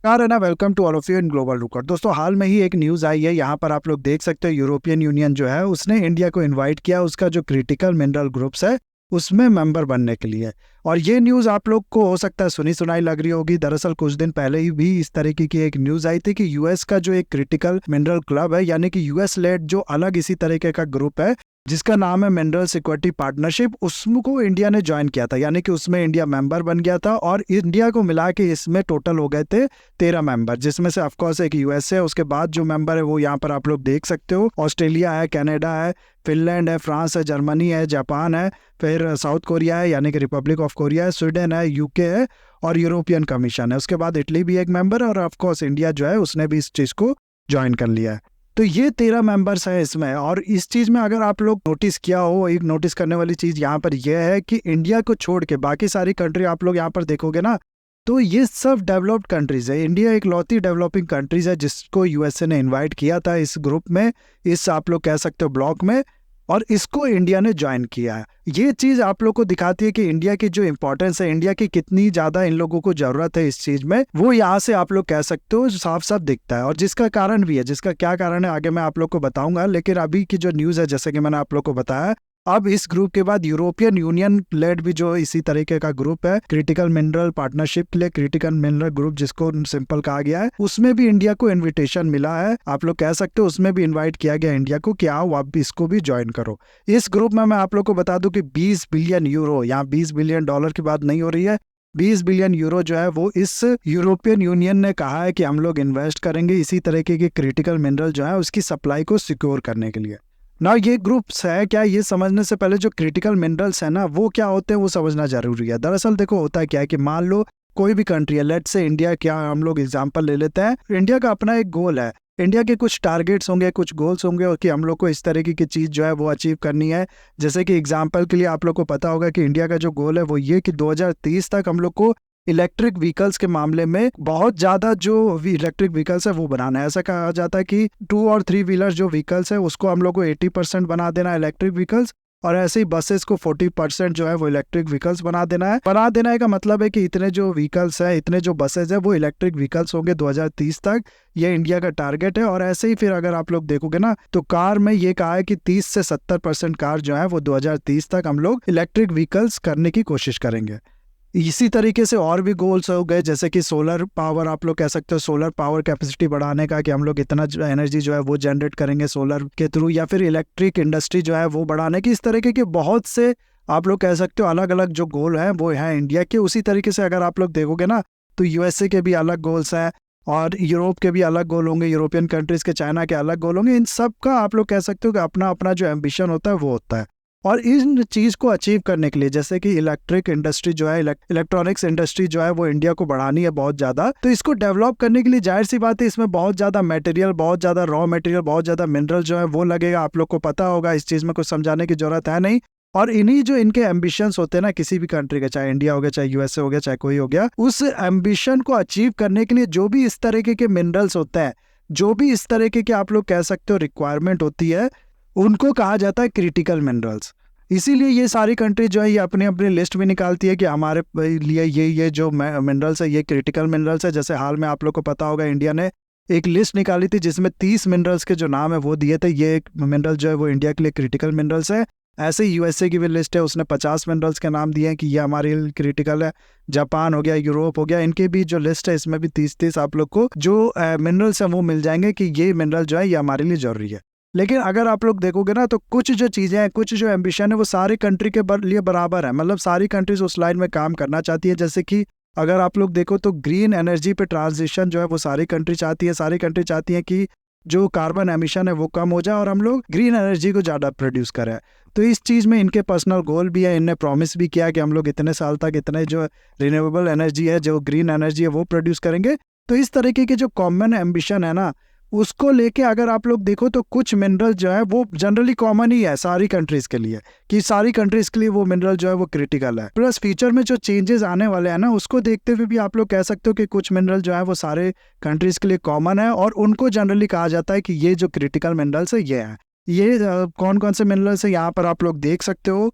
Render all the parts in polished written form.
यार है ना, welcome to all of you in global रूकर। दोस्तों, हाल में ही एक न्यूज़ आई है, यहाँ पर आप लोग देख सकते हो यूरोपियन यूनियन जो है उसने इंडिया को इनवाइट किया उसका जो क्रिटिकल मिनरल ग्रुप्स है उसमें मेंबर बनने के लिए। और ये न्यूज़ आप लोग को हो सकता है सुनी सुनाई लग रही होगी। दरअसल कुछ दिन पहले ही भी इस तरीके की एक न्यूज़ आई थी कि यूएस का जो एक क्रिटिकल मिनरल क्लब है, यानी कि यूएस लेड जो अलग इसी तरीके का ग्रुप है जिसका नाम है मिनरल सिक्योरिटी पार्टनरशिप, उसको इंडिया ने ज्वाइन किया था। यानी कि उसमें इंडिया मेंबर बन गया था और इंडिया को मिला के इसमें टोटल हो गए थे 13 मेंबर, जिसमें से ऑफकोर्स एक यूएस है। उसके बाद जो मेंबर है वो यहाँ पर आप लोग देख सकते हो, ऑस्ट्रेलिया है, कनाडा है, फिनलैंड है, फ्रांस है, जर्मनी है, जापान है, फिर साउथ कोरिया है यानी कि रिपब्लिक ऑफ कोरिया है, स्वीडन है, यूके है और यूरोपियन कमीशन है। उसके बाद इटली भी एक मेंबर है और ऑफकोर्स इंडिया जो है उसने भी इस चीज़ को ज्वाइन कर लिया है। तो ये 13 मेंबर्स हैं इसमें। और इस चीज़ में अगर आप लोग नोटिस किया हो, एक नोटिस करने वाली चीज़ यहाँ पर यह है कि इंडिया को छोड़ के बाकी सारी कंट्री आप लोग यहाँ पर देखोगे ना, तो ये सब डेवलप्ड कंट्रीज है। इंडिया एक लौती डेवलपिंग कंट्रीज है जिसको यूएसए ने इनवाइट किया था इस ग्रुप में, इस आप लोग कह सकते हो ब्लॉक में, और इसको इंडिया ने ज्वाइन किया है। ये चीज़ आप लोग को दिखाती है कि इंडिया की जो इंपॉर्टेंस है, इंडिया की कितनी ज़्यादा इन लोगों को ज़रूरत है इस चीज़ में, वो यहाँ से आप लोग कह सकते हो साफ साफ दिखता है। और जिसका कारण भी है, जिसका क्या कारण है आगे मैं आप लोग को बताऊंगा। लेकिन अभी की जो न्यूज़ है, जैसे कि मैंने आप लोग को बताया, अब इस ग्रुप के बाद यूरोपियन यूनियन लेड भी जो इसी तरीके का ग्रुप है क्रिटिकल मिनरल पार्टनरशिप के लिए, क्रिटिकल मिनरल ग्रुप जिसको सिंपल कहा गया है, उसमें भी इंडिया को इनविटेशन मिला है। आप लोग कह सकते हो उसमें भी इनवाइट किया गया इंडिया को कि आओ आप भी इसको भी ज्वाइन करो। इस ग्रुप में मैं आप लोग को बता दूं कि 20 बिलियन यूरो, यहाँ 20 बिलियन डॉलर की बात नहीं हो रही है, 20 बिलियन यूरो जो है वो इस यूरोपियन यूनियन ने कहा है कि हम लोग इन्वेस्ट करेंगे इसी तरीके के क्रिटिकल मिनरल जो है उसकी सप्लाई को सिक्योर करने के लिए ना। ये ग्रुप्स है क्या, ये समझने से पहले जो क्रिटिकल मिनरल्स है ना वो क्या होते हैं वो समझना जरूरी है। दरअसल देखो होता है क्या है कि मान लो कोई भी कंट्री है, लेट्स से इंडिया, क्या हम लोग एग्जांपल ले लेते हैं। इंडिया का अपना एक गोल है, इंडिया के कुछ टारगेट्स होंगे, कुछ गोल्स होंगे और कि हम लोग को इस तरीके की चीज़ जो है वो अचीव करनी है। जैसे कि एग्जांपल के लिए आप लोग को पता होगा कि इंडिया का जो गोल है वो ये कि 2030 तक हम लोग को इलेक्ट्रिक व्हीकल्स के मामले में बहुत ज़्यादा जो इलेक्ट्रिक व्हीकल्स है वो बनाना है। ऐसा कहा जाता है कि 2 और 3 व्हीलर जो व्हीकल्स है उसको हम लोग को 80% बना देना है इलेक्ट्रिक व्हीकल्स, और ऐसे ही बसेस को 40% जो है वो इलेक्ट्रिक व्हीकल्स बना देना है। बना देना का मतलब है कि इतने जो व्हीकल्स है, इतने जो बसेज है वो इलेक्ट्रिक व्हीकल्स होंगे 2030 तक। ये इंडिया का टारगेट है। और ऐसे ही फिर अगर आप लोग देखोगे ना तो कार में ये कहा है कि 30 से 70% कार जो है वो 2030 तक हम लोग इलेक्ट्रिक व्हीकल्स करने की कोशिश करेंगे। इसी तरीके से और भी गोल्स हो गए, जैसे कि सोलर पावर, आप लोग कह सकते हो सोलर पावर कैपेसिटी बढ़ाने का, कि हम लोग इतना एनर्जी जो है वो जनरेट करेंगे सोलर के थ्रू, या फिर इलेक्ट्रिक इंडस्ट्री जो है वो बढ़ाने की। इस तरीके के बहुत से आप लोग कह सकते हो अलग अलग जो गोल हैं वो हैं इंडिया के। उसी तरीके से अगर आप लोग देखोगे ना तो यूएसए के भी अलग गोल्स हैं और यूरोप के भी अलग गोल होंगे, यूरोपियन कंट्रीज के, चाइना के अलग गोल होंगे। इन सब का आप लोग कह सकते हो कि अपना अपना जो एम्बिशन होता है वो होता है। और इन चीज़ को अचीव करने के लिए, जैसे कि इलेक्ट्रिक इंडस्ट्री जो है, इलेक्ट्रॉनिक्स इंडस्ट्री जो है वो इंडिया को बढ़ानी है बहुत ज़्यादा, तो इसको डेवलप करने के लिए जाहिर सी बात है इसमें बहुत ज़्यादा मटेरियल, बहुत ज़्यादा रॉ मटेरियल, बहुत ज़्यादा मिनरल जो है वो लगेगा। आप लोग को पता होगा, इस चीज़ में कुछ समझाने की जरूरत है नहीं। और इन्हीं जो इनके एम्बिशंस होते हैं ना किसी भी कंट्री के, चाहे इंडिया हो गया, चाहे यूएसए हो गया, चाहे कोई हो गया, उस एम्बिशन को अचीव करने के लिए जो भी इस तरीके के मिनरल्स होते हैं, जो भी इस तरीके के आप लोग कह सकते हो रिक्वायरमेंट होती है, उनको कहा जाता है क्रिटिकल मिनरल्स। इसीलिए ये सारी कंट्री जो है ये अपनी अपनी लिस्ट भी निकालती है कि हमारे लिए ये जो मिनरल्स है ये क्रिटिकल मिनरल्स है। जैसे हाल में आप लोग को पता होगा इंडिया ने एक लिस्ट निकाली थी जिसमें 30 मिनरल्स के जो नाम है वो दिए थे, ये एक मिनरल जो है वो इंडिया के लिए क्रिटिकल मिनरल्स है। ऐसे ही यूएसए की भी लिस्ट है, उसने 50 मिनरल्स के नाम दिए हैं कि ये हमारे लिए क्रिटिकल है। जापान हो गया, यूरोप हो गया, इनके भी जो लिस्ट है इसमें भी 30-30 आप लोग को जो मिनरल्स हैं वो मिल जाएंगे कि ये मिनरल जो है ये हमारे लिए जरूरी है। लेकिन अगर आप लोग देखोगे ना तो कुछ जो चीज़ें हैं, कुछ जो एम्बिशन है वो सारी कंट्री के लिए बराबर है। मतलब सारी कंट्रीज उस लाइन में काम करना चाहती है। जैसे कि अगर आप लोग देखो तो ग्रीन एनर्जी पे ट्रांजिशन जो है वो सारी कंट्री चाहती है। सारी कंट्री चाहती है कि जो कार्बन एमिशन है वो कम हो जाए और हम लोग ग्रीन एनर्जी को ज़्यादा प्रोड्यूस करें। तो इस चीज़ में इनके पर्सनल गोल भी है। इनने प्रॉमिस भी किया कि हम लोग इतने साल तक इतने जो रिन्यूएबल एनर्जी है, जो ग्रीन एनर्जी है वो प्रोड्यूस करेंगे। तो इस तरीके के जो कॉमन एम्बिशन है ना उसको लेके अगर आप लोग देखो तो कुछ मिनरल जो है वो जनरली कॉमन ही है सारी कंट्रीज के लिए, कि सारी कंट्रीज के लिए वो मिनरल जो है वो क्रिटिकल है। प्लस फ्यूचर में जो चेंजेस आने वाले हैं ना उसको देखते हुए भी आप लोग कह सकते हो कि कुछ मिनरल जो है वो सारे कंट्रीज के लिए कॉमन है और उनको जनरली कहा जाता है कि ये जो क्रिटिकल मिनरल्स है ये है। ये कौन कौन से मिनरल्स है यहाँ पर आप लोग देख सकते हो।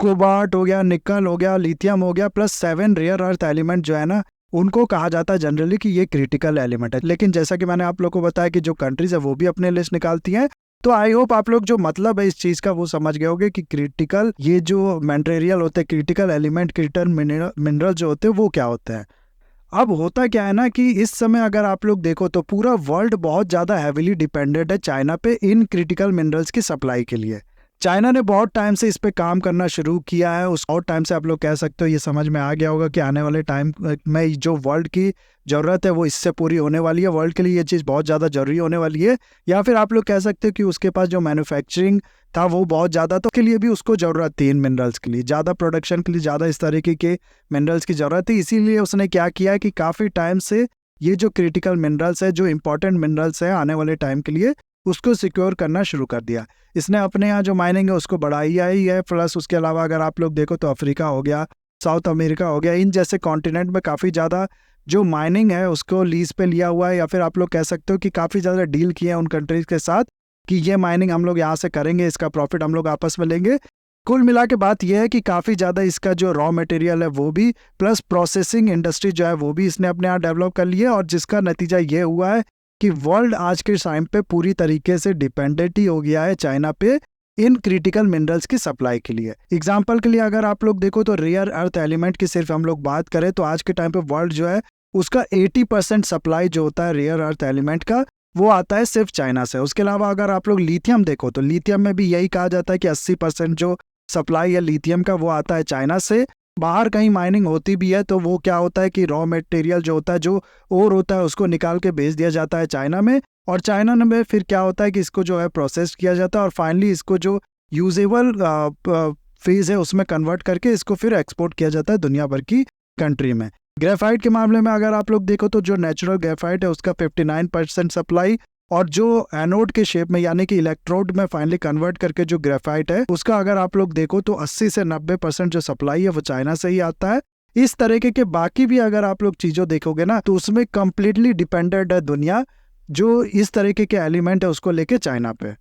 कोबाल्ट हो गया, निकल हो गया, लिथियम हो गया, प्लस 7 रेयर अर्थ एलिमेंट जो है ना उनको कहा जाता है जनरली कि ये क्रिटिकल एलिमेंट है। लेकिन जैसा कि मैंने आप लोग को बताया कि जो कंट्रीज है वो भी अपने लिस्ट निकालती हैं, तो आई होप आप लोग जो मतलब है इस चीज का वो समझ गए होंगे कि क्रिटिकल ये जो मटेरियल होते हैं, क्रिटिकल एलिमेंट, क्रिटिकल मिनरल जो होते हैं वो क्या होते हैं। अब होता क्या है ना कि इस समय अगर आप लोग देखो तो पूरा वर्ल्ड बहुत ज़्यादा हैविली डिपेंडेंट है चाइना पे इन क्रिटिकल मिनरल्स की सप्लाई के लिए। चाइना ने बहुत टाइम से इस पे काम करना शुरू किया है, उस और टाइम से आप लोग कह सकते हो ये समझ में आ गया होगा कि आने वाले टाइम में जो वर्ल्ड की ज़रूरत है वो इससे पूरी होने वाली है, वर्ल्ड के लिए ये चीज़ बहुत ज़्यादा जरूरी होने वाली है। या फिर आप लोग कह सकते हो कि उसके पास जो मैन्युफैक्चरिंग था वो बहुत ज़्यादा, तो के लिए भी उसको ज़रूरत थी इन मिनरल्स के लिए, ज़्यादा प्रोडक्शन के लिए ज़्यादा इस तरीके के मिनरल्स की ज़रूरत थी। इसीलिए उसने क्या किया कि काफ़ी टाइम से ये जो क्रिटिकल मिनरल्स है, जो इंपॉर्टेंट मिनरल्स है आने वाले टाइम के लिए, उसको सिक्योर करना शुरू कर दिया। इसने अपने यहाँ जो माइनिंग है उसको बढ़ाई ही है। प्लस उसके अलावा अगर आप लोग देखो तो अफ्रीका हो गया, साउथ अमेरिका हो गया, इन जैसे कॉन्टिनेंट में काफ़ी ज़्यादा जो माइनिंग है उसको लीज पे लिया हुआ है, या फिर आप लोग कह सकते हो कि काफ़ी ज़्यादा डील किए हैं उन कंट्रीज़ के साथ कि ये माइनिंग हम लोग यहाँ से करेंगे, इसका प्रॉफिट हम लोग आपस में लेंगे। कुल मिला के बात यह है कि काफ़ी ज़्यादा इसका जो रॉ मटेरियल है वो भी, प्लस प्रोसेसिंग इंडस्ट्री जो है वो भी इसने अपने यहाँ डेवलप कर लिया है। और जिसका नतीजा ये हुआ है कि वर्ल्ड आज के टाइम पे पूरी तरीके से डिपेंडेंट ही हो गया है चाइना पे इन क्रिटिकल मिनरल्स की सप्लाई के लिए। एग्जाम्पल के लिए अगर आप लोग देखो तो रेयर अर्थ एलिमेंट की सिर्फ हम लोग बात करें तो आज के टाइम पे वर्ल्ड जो है उसका 80% सप्लाई जो होता है रेयर अर्थ एलिमेंट का वो आता है सिर्फ चाइना से। उसके अलावा अगर आप लोग लिथियम देखो तो लिथियम में भी यही कहा जाता है कि 80% जो सप्लाई है लिथियम का वो आता है चाइना से। बाहर कहीं माइनिंग होती भी है तो वो क्या होता है कि रॉ मटेरियल जो होता है, जो ओर होता है, उसको निकाल के भेज दिया जाता है चाइना में, और चाइना में फिर क्या होता है कि इसको जो है प्रोसेस किया जाता है और फाइनली इसको जो यूजेबल फेज है उसमें कन्वर्ट करके इसको फिर एक्सपोर्ट किया जाता है दुनिया भर की कंट्री में। ग्रेफाइट के मामले में अगर आप लोग देखो तो जो नेचुरल ग्रेफाइट है उसका 59% सप्लाई, और जो एनोड के शेप में यानी कि इलेक्ट्रोड में फाइनली कन्वर्ट करके जो ग्रेफाइट है उसका अगर आप लोग देखो तो 80 से 90% जो सप्लाई है वो चाइना से ही आता है। इस तरीके के बाकी भी अगर आप लोग चीज़ों देखोगे ना तो उसमें कम्प्लीटली डिपेंडेंट है दुनिया जो इस तरीके के एलिमेंट है उसको लेके चाइना पे।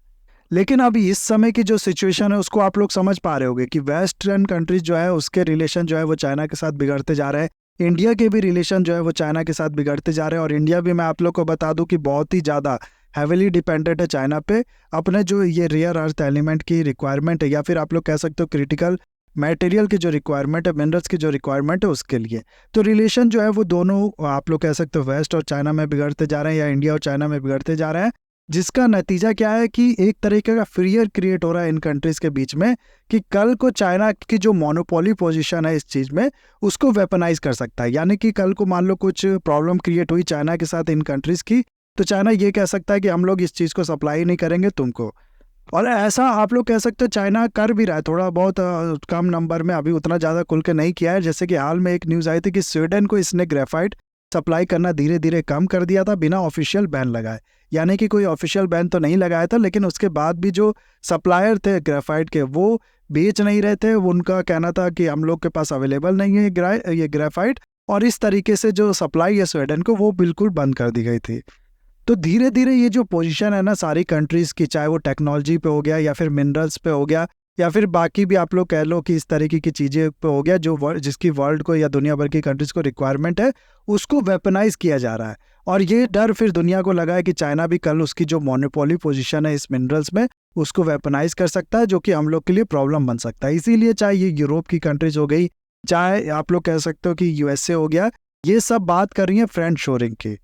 लेकिन अभी इस समय की जो सिचुएशन है उसको आप लोग समझ पा रहे होगे कि वेस्टर्न कंट्रीज जो है उसके रिलेशन जो है वो चाइना के साथ बिगड़ते जा रहे हैं, इंडिया के भी रिलेशन जो है वो चाइना के साथ बिगड़ते जा रहे हैं। और इंडिया भी मैं आप लोग को बता दूं कि बहुत ही ज़्यादा हैविली डिपेंडेंट है चाइना पे अपने जो ये रेयर अर्थ एलिमेंट की रिक्वायरमेंट है, या फिर आप लोग कह सकते हो क्रिटिकल मटेरियल की जो रिक्वायरमेंट है, मिनरल्स की जो रिक्वायरमेंट है उसके लिए। तो रिलेशन जो है वो दोनों आप लोग कह सकते हो वेस्ट और चाइना में बिगड़ते जा रहे हैं या इंडिया और चाइना में बिगड़ते जा रहे हैं, जिसका नतीजा क्या है कि एक तरीके का फियर क्रिएट हो रहा है इन कंट्रीज के बीच में कि कल को चाइना की जो मोनोपोली पोजीशन है इस चीज़ में उसको वेपनाइज कर सकता है। यानी कि कल को मान लो कुछ प्रॉब्लम क्रिएट हुई चाइना के साथ इन कंट्रीज की, तो चाइना ये कह सकता है कि हम लोग इस चीज़ को सप्लाई नहीं करेंगे तुमको। और ऐसा आप लोग कह सकते हो चाइना कर भी रहा है, थोड़ा बहुत कम नंबर में, अभी उतना ज़्यादा खुल के नहीं किया है। जैसे कि हाल में एक न्यूज़ आई थी कि स्वीडन को इसने ग्रेफाइट सप्लाई करना धीरे धीरे कम कर दिया था बिना ऑफिशियल बैन लगाए। यानी कि कोई ऑफिशियल बैन तो नहीं लगाया था, लेकिन उसके बाद भी जो सप्लायर थे ग्रेफाइट के वो बेच नहीं रहे थे। उनका कहना था कि हम लोग के पास अवेलेबल नहीं है ये ग्रेफाइट, और इस तरीके से जो सप्लाई है स्वीडन को वो बिल्कुल बंद कर दी गई थी। तो धीरे धीरे ये जो पोजीशन है ना सारी कंट्रीज़ की, चाहे वो टेक्नोलॉजी पे हो गया या फिर मिनरल्स पे हो गया या फिर बाकी भी आप लोग कह लो कि इस तरीके की चीज़ें पे हो गया जो जिसकी वर्ल्ड को या दुनिया भर की कंट्रीज़ को रिक्वायरमेंट है, उसको वेपनाइज किया जा रहा है। और ये डर फिर दुनिया को लगा है कि चाइना भी कल उसकी जो मोनोपोली पोजीशन है इस मिनरल्स में उसको वेपनाइज कर सकता है, जो कि हम लोग के लिए प्रॉब्लम बन सकता है। इसीलिए चाहे ये यूरोप की कंट्रीज हो गई, चाहे आप लोग कह सकते हो कि यूएसए हो गया, ये सब बात कर रही है फ्रेंड शोरिंग की।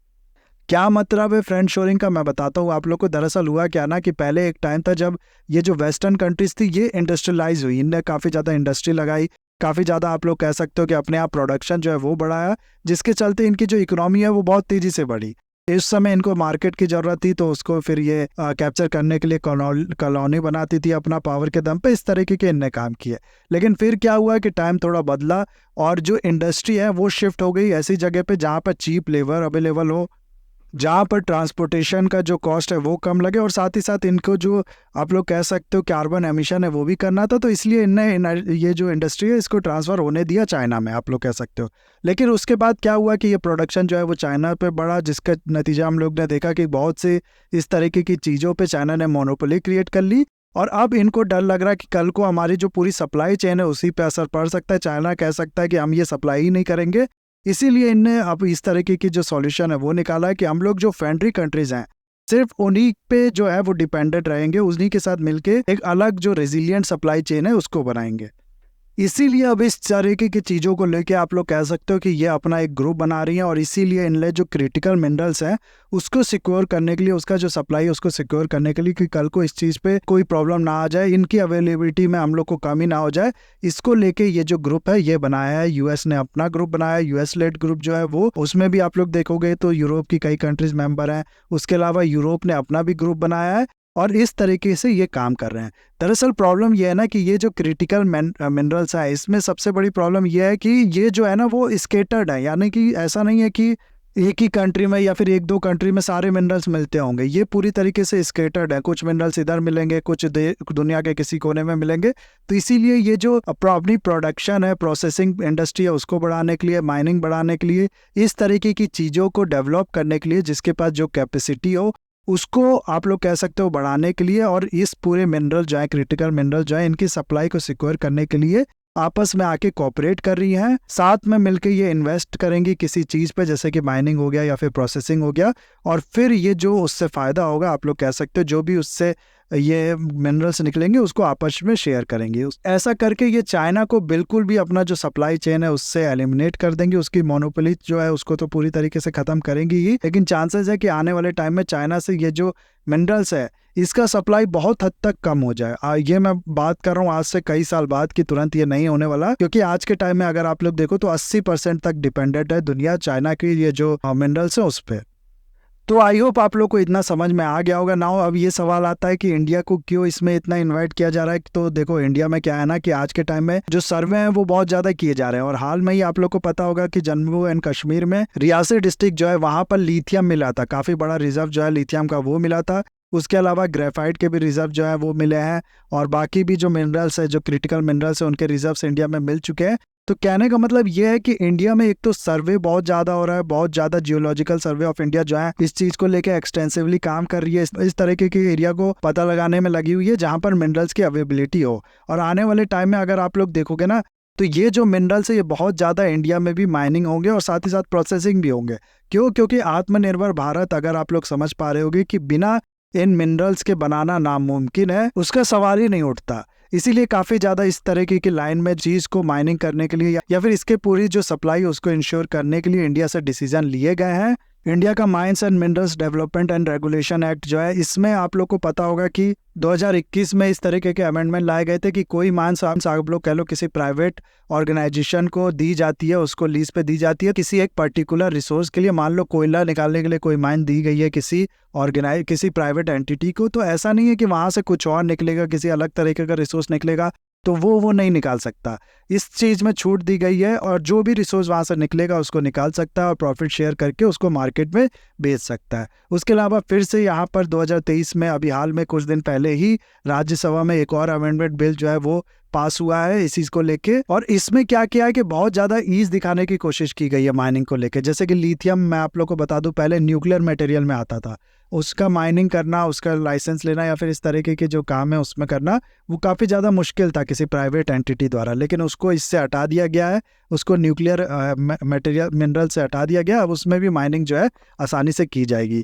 क्या मतलब है फ्रेंड शोरिंग का, मैं बताता हूँ आप लोग को। दरअसल हुआ क्या ना कि पहले एक टाइम था जब ये जो वेस्टर्न कंट्रीज थी ये इंडस्ट्रियलाइज हुई, इनने काफ़ी ज़्यादा इंडस्ट्री लगाई, काफ़ी ज़्यादा आप लोग कह सकते हो कि अपने आप प्रोडक्शन जो है वो बढ़ाया, जिसके चलते इनकी जो इकोनॉमी है वो बहुत तेज़ी से बढ़ी। इस समय इनको मार्केट की ज़रूरत थी तो उसको फिर ये कैप्चर करने के लिए कॉलोनी बनाती थी अपना पावर के दम पे, इस तरीके के इनने काम किए। लेकिन फिर क्या हुआ कि टाइम थोड़ा बदला और जो इंडस्ट्री है वो शिफ्ट हो गई ऐसी जगह पे जहाँ पर चीप लेबर अवेलेबल हो, जहाँ पर ट्रांसपोर्टेशन का जो कॉस्ट है वो कम लगे, और साथ ही साथ इनको जो आप लोग कह सकते हो कार्बन एमिशन है वो भी करना था। तो इसलिए इनने ये जो इंडस्ट्री है इसको ट्रांसफ़र होने दिया चाइना में, आप लोग कह सकते हो। लेकिन उसके बाद क्या हुआ कि ये प्रोडक्शन जो है वो चाइना पे बढ़ा, जिसका नतीजा हम लोग ने देखा कि बहुत से इस तरीके की चीज़ों पर चाइना ने मोनोपोली क्रिएट कर ली। और अब इनको डर लग रहा है कि कल को हमारी जो पूरी सप्लाई चेन है उसी पे असर पड़ सकता है। चाइना कह सकता है कि हम ये सप्लाई ही नहीं करेंगे, इसीलिए इनने अब इस तरीके की जो सॉल्यूशन है वो निकाला है कि हम लोग जो फ्रेंडली कंट्रीज हैं सिर्फ उन्हीं पे जो है वो डिपेंडेंट रहेंगे, उन्हीं के साथ मिलके एक अलग जो रेजिलियंट सप्लाई चेन है उसको बनाएंगे। इसीलिए अब इस तरीके की चीज़ों को लेके आप लोग कह सकते हो कि ये अपना एक ग्रुप बना रही हैं, और इसीलिए इनले जो क्रिटिकल मिनरल्स हैं उसको सिक्योर करने के लिए, उसका जो सप्लाई है उसको सिक्योर करने के लिए कि कल को इस चीज़ पे कोई प्रॉब्लम ना आ जाए, इनकी अवेलेबिलिटी में हम लोग को कमी ना हो जाए, इसको लेके ये जो ग्रुप है ये बनाया है। यूएस ने अपना ग्रुप बनाया है, यूएस लेड ग्रुप जो है वो, उसमें भी आप लोग देखोगे तो यूरोप की कई कंट्रीज मेंबर हैं। उसके अलावा यूरोप ने अपना भी ग्रुप बनाया है और इस तरीके से ये काम कर रहे हैं। दरअसल प्रॉब्लम ये है ना कि ये जो क्रिटिकल मिनरल्स है इसमें सबसे बड़ी प्रॉब्लम ये है कि ये जो है ना वो स्केटर्ड है, यानी कि ऐसा नहीं है कि एक ही कंट्री में या फिर एक दो कंट्री में सारे मिनरल्स मिलते होंगे। ये पूरी तरीके से स्केटर्ड है, कुछ मिनरल्स इधर मिलेंगे, कुछ दुनिया के किसी कोने में मिलेंगे। तो इसीलिए ये जो अपनी प्रोडक्शन है, प्रोसेसिंग इंडस्ट्री है, उसको बढ़ाने के लिए, माइनिंग बढ़ाने के लिए, इस तरीके की चीज़ों को डेवलप करने के लिए, जिसके पास जो कैपेसिटी हो उसको आप लोग कह सकते हो बढ़ाने के लिए, और इस पूरे मिनरल जो है, क्रिटिकल मिनरल जो है, इनकी सप्लाई को सिक्योर करने के लिए आपस में आके कोऑपरेट कर रही हैं। साथ में मिलके ये इन्वेस्ट करेंगी किसी चीज़ पे, जैसे कि माइनिंग हो गया या फिर प्रोसेसिंग हो गया, और फिर ये जो उससे फ़ायदा होगा, आप लोग कह सकते हो जो भी उससे ये मिनरल्स निकलेंगे उसको आपस में शेयर करेंगे। ऐसा करके ये चाइना को बिल्कुल भी अपना जो सप्लाई चेन है उससे एलिमिनेट कर देंगे, उसकी मोनोपोली जो है उसको तो पूरी तरीके से ख़त्म करेंगी ही, लेकिन चांसेस है कि आने वाले टाइम में चाइना से ये जो मिनरल्स है इसका सप्लाई बहुत हद तक कम हो जाए। ये मैं बात कर रहा हूँ आज से कई साल बाद की, तुरंत ये नहीं होने वाला, क्योंकि आज के टाइम में अगर आप लोग देखो तो 80% तक डिपेंडेंट है दुनिया चाइना की ये जो मिनरल्स है उस पर। तो आई होप आप लोग को इतना समझ में आ गया होगा। नाउ अब ये सवाल आता है कि इंडिया को क्यों इसमें इतना इनवाइट किया जा रहा है। तो देखो इंडिया में क्या है ना कि आज के टाइम में जो सर्वे हैं वो बहुत ज़्यादा किए जा रहे हैं, और हाल में ही आप लोग को पता होगा कि जम्मू एंड कश्मीर में रियासी डिस्ट्रिक्ट जो है वहाँ पर लिथियम मिला था, काफ़ी बड़ा रिजर्व जो है लिथियम का वो मिला था। उसके अलावा ग्रेफाइट के भी रिजर्व जो है वो मिले हैं, और बाकी भी जो मिनरल्स है, जो क्रिटिकल मिनरल्स है, उनके रिजर्व्स इंडिया में मिल चुके हैं। तो कहने का मतलब ये है कि इंडिया में एक तो सर्वे बहुत ज़्यादा हो रहा है, बहुत ज़्यादा जियोलॉजिकल सर्वे ऑफ इंडिया जो है इस चीज़ को लेकर एक्सटेंसिवली काम कर रही है, इस तरीके के एरिया को पता लगाने में लगी हुई है जहाँ पर मिनरल्स की अवेलेबिलिटी हो। और आने वाले टाइम में अगर आप लोग देखोगे ना तो ये जो मिनरल्स है ये बहुत ज़्यादा इंडिया में भी माइनिंग होंगे और साथ ही साथ प्रोसेसिंग भी होंगे। क्यों? क्योंकि आत्मनिर्भर भारत, अगर आप लोग समझ पा रहे होगे कि बिना इन मिनरल्स के बनाना नामुमकिन है, उसका सवाल ही नहीं उठता। इसीलिए काफ़ी ज़्यादा इस तरीके की लाइन में चीज़ को माइनिंग करने के लिए या फिर इसके पूरी जो सप्लाई उसको इंश्योर करने के लिए इंडिया से डिसीजन लिए गए हैं। इंडिया का mines and minerals development and regulation act जो है, इसमें आप लोग को पता होगा कि 2021 में इस तरीके के अमेंडमेंट लाए गए थे कि कोई माइंस आप लोग कह लो किसी प्राइवेट ऑर्गेनाइजेशन को दी जाती है, उसको लीज पे दी जाती है किसी एक पर्टिकुलर रिसोर्स के लिए। मान लो कोयला निकालने के लिए कोई माइन दी गई है किसी प्राइवेट एंटिटी को, तो ऐसा नहीं है कि वहाँ से कुछ और निकलेगा, किसी अलग तरीके का रिसोर्स निकलेगा तो वो नहीं निकाल सकता। इस चीज़ में छूट दी गई है, और जो भी रिसोर्स वहाँ से निकलेगा उसको निकाल सकता है और प्रॉफिट शेयर करके उसको मार्केट में बेच सकता है। उसके अलावा फिर से यहाँ पर 2023 में अभी हाल में कुछ दिन पहले ही राज्यसभा में एक और अमेंडमेंट बिल जो है वो पास हुआ है इस चीज़ को लेके, और इसमें क्या किया है कि बहुत ज़्यादा ईज दिखाने की कोशिश की गई है माइनिंग को लेके। जैसे कि लिथियम, मैं आप लोग को बता दूं, पहले न्यूक्लियर मटेरियल में आता था, उसका माइनिंग करना, उसका लाइसेंस लेना या फिर इस तरीके के जो काम है उसमें करना वो काफ़ी ज़्यादा मुश्किल था किसी प्राइवेट एंटिटी द्वारा, लेकिन उसको इससे हटा दिया गया है, उसको न्यूक्लियर मटेरियल मिनरल से हटा दिया गया। अब उसमें भी माइनिंग जो है आसानी से की जाएगी।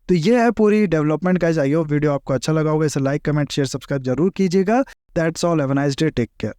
तो ये है पूरी डेवलपमेंट का। आई होप वीडियो आपको अच्छा लगा होगा। इसे लाइक, कमेंट, शेयर, सब्सक्राइब जरूर कीजिएगा। That's all, have a nice day, take care.